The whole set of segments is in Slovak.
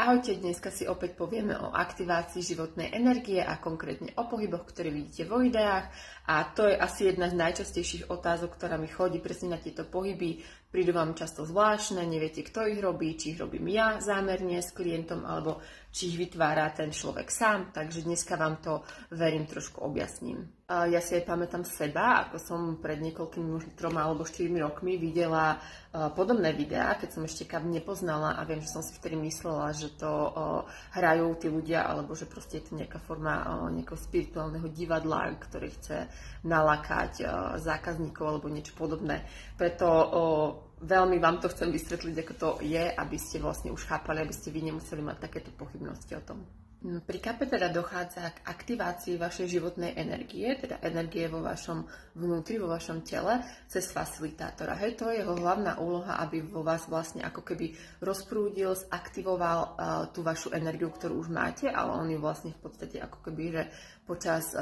Ahojte, dneska si opäť povieme o aktivácii životnej energie a konkrétne o pohyboch, ktoré vidíte vo videách. A to je asi jedna z najčastejších otázok, ktorá mi chodí presne na tieto pohyby. Prídu vám často zvláštne, neviete, kto ich robí, či ich robím ja zámerne s klientom, alebo či ich vytvára ten človek sám. Takže dneska vám to, verím, trošku objasním. Ja si aj pamätám seba, ako som pred niekoľkými, možno 3 alebo 4 rokmi videla podobné videá, keď som ešte KAP nepoznala a viem, že som si vtedy myslela, že to hrajú tí ľudia, alebo že proste je to nejaká forma nejakého spirituálneho divadla, ktoré chce nalákať zákazníkov alebo niečo podobné. Preto veľmi vám to chcem vysvetliť, ako to je, aby ste vlastne už chápali, aby ste vy nemuseli mať takéto pochybnosti o tom. Pri KAPe teda dochádza k aktivácii vašej životnej energie, teda energie vo vašom vnútri, vo vašom tele, cez facilitátora. Hej, to je jeho hlavná úloha, aby vo vás vlastne ako keby rozprúdil, zaktivoval tú vašu energiu, ktorú už máte, ale on ju vlastne v podstate ako keby, že počas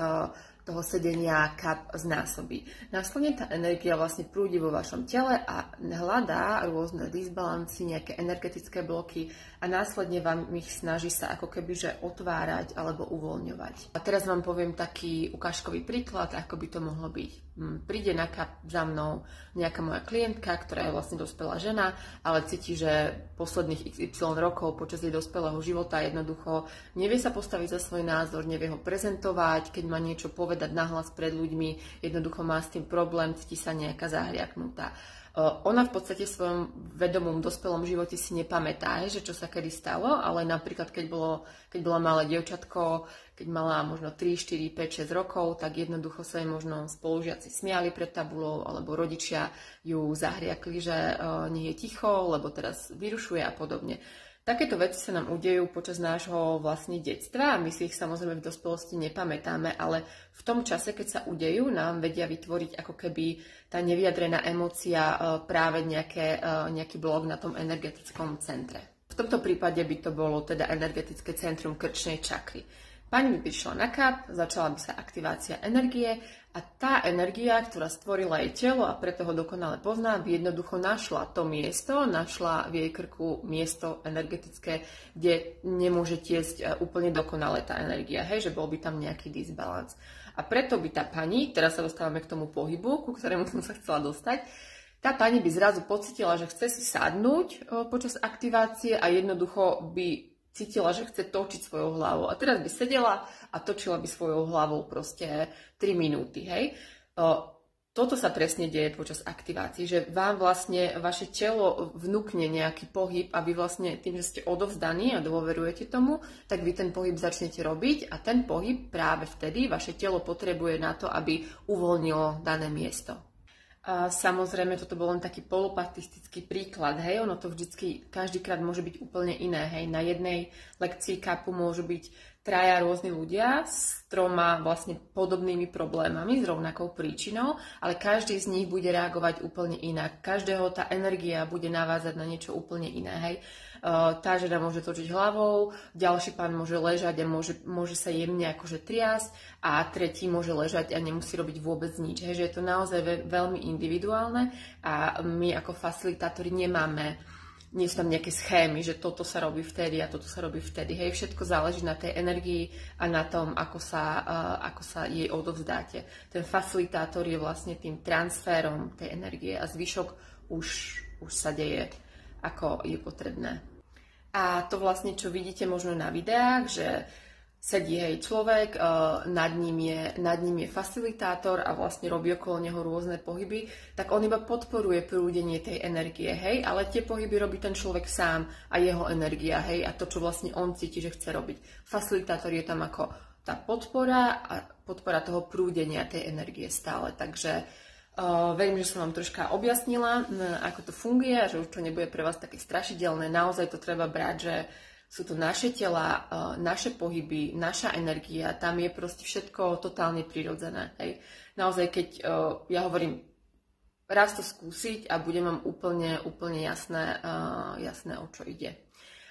toho sedenia KAP znásobí. Následne tá energia vlastne prúdi vo vašom tele a hľadá rôzne disbalancy, nejaké energetické bloky a následne vám ich snaží sa ako keby že otvárať alebo uvoľňovať. A teraz vám poviem taký ukážkový príklad, ako by to mohlo byť. Príde na KAP za mnou nejaká moja klientka, ktorá je vlastne dospelá žena, ale cíti, že posledných XY rokov počas jej dospelého života jednoducho nevie sa postaviť za svoj názor, nevie ho prezentovať, keď má niečo povedať nahlas pred ľuďmi, jednoducho má s tým problém, cíti sa nejaká zahriaknutá. Ona v podstate v svojom vedomom dospelom živote si nepamätá, že čo sa kedy stalo, ale napríklad keď bola malé dievčatko, keď mala možno 3, 4, 5, 6 rokov, tak jednoducho sa jej možno spolužiaci smiali pred tabulou, alebo rodičia ju zahriakli, že nie je ticho, lebo teraz vyrušuje a podobne. Takéto veci sa nám udejú počas nášho vlastne detstva a my si ich samozrejme v dospelosti nepamätáme, ale v tom čase, keď sa udejú, nám vedia vytvoriť ako keby tá nevyjadrená emócia práve nejaký blok na tom energetickom centre. V tomto prípade by to bolo teda energetické centrum krčnej čakry. Pani by prišla na KAP, začala by sa aktivácia energie a tá energia, ktorá stvorila jej telo a preto ho dokonale pozná, by jednoducho našla to miesto, našla v jej krku miesto energetické, kde nemôže tiesť úplne dokonale tá energia, hej, že bol by tam nejaký disbalans. A preto by tá pani, teraz sa dostávame k tomu pohybu, ku ktorému som sa chcela dostať, tá pani by zrazu pocítila, že chce si sadnúť počas aktivácie a jednoducho by cítila, že chce točiť svojou hlavou. A teraz by sedela a točila by svojou hlavou proste 3 minúty, hej. Toto sa presne deje počas aktivácií, že vám vlastne vaše telo vnúkne nejaký pohyb a vy vlastne tým, že ste odovzdaní a dôverujete tomu, tak vy ten pohyb začnete robiť a ten pohyb práve vtedy vaše telo potrebuje na to, aby uvoľnilo dané miesto. A samozrejme, toto bol len taký polopatistický príklad, hej, ono to vždycky, každýkrát môže byť úplne iné, hej, na jednej lekcii KAPu môžu byť 3 rôzni ľudia s 3 vlastne podobnými problémami, s rovnakou príčinou, ale každý z nich bude reagovať úplne inak, každého tá energia bude navázať na niečo úplne iné, hej. Tá žena môže točiť hlavou, ďalší pán môže ležať a môže sa jemne akože triasť a tretí môže ležať a nemusí robiť vôbec nič. Hej, že je to naozaj veľmi individuálne a my ako facilitátori nie sú tam nejaké schémy, že toto sa robí vtedy a toto sa robí vtedy. Hej, všetko záleží na tej energii a na tom, ako sa jej odovzdáte. Ten facilitátor je vlastne tým transferom tej energie a zvyšok už sa deje, ako je potrebné. A to vlastne, čo vidíte možno na videách, že sedí človek, nad ním je facilitátor a vlastne robí okolo neho rôzne pohyby, tak on iba podporuje prúdenie tej energie, hej, ale tie pohyby robí ten človek sám a jeho energia, hej, a to, čo vlastne on cíti, že chce robiť. Facilitátor je tam ako tá podpora a podpora toho prúdenia tej energie stále, takže verím, že som vám troška objasnila, ako to funguje a že už to nebude pre vás také strašidelné. Naozaj to treba brať, že sú to naše tela, naše pohyby, naša energia, tam je proste všetko totálne prirodzené. Hej. Naozaj, keď ja hovorím, raz to skúsiť a budem vám úplne jasné, o čo ide.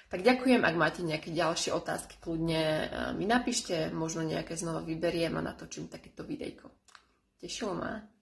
Tak ďakujem, ak máte nejaké ďalšie otázky, kľudne mi napíšte, možno nejaké znova vyberiem a natočím takéto videjko. Tešilo ma.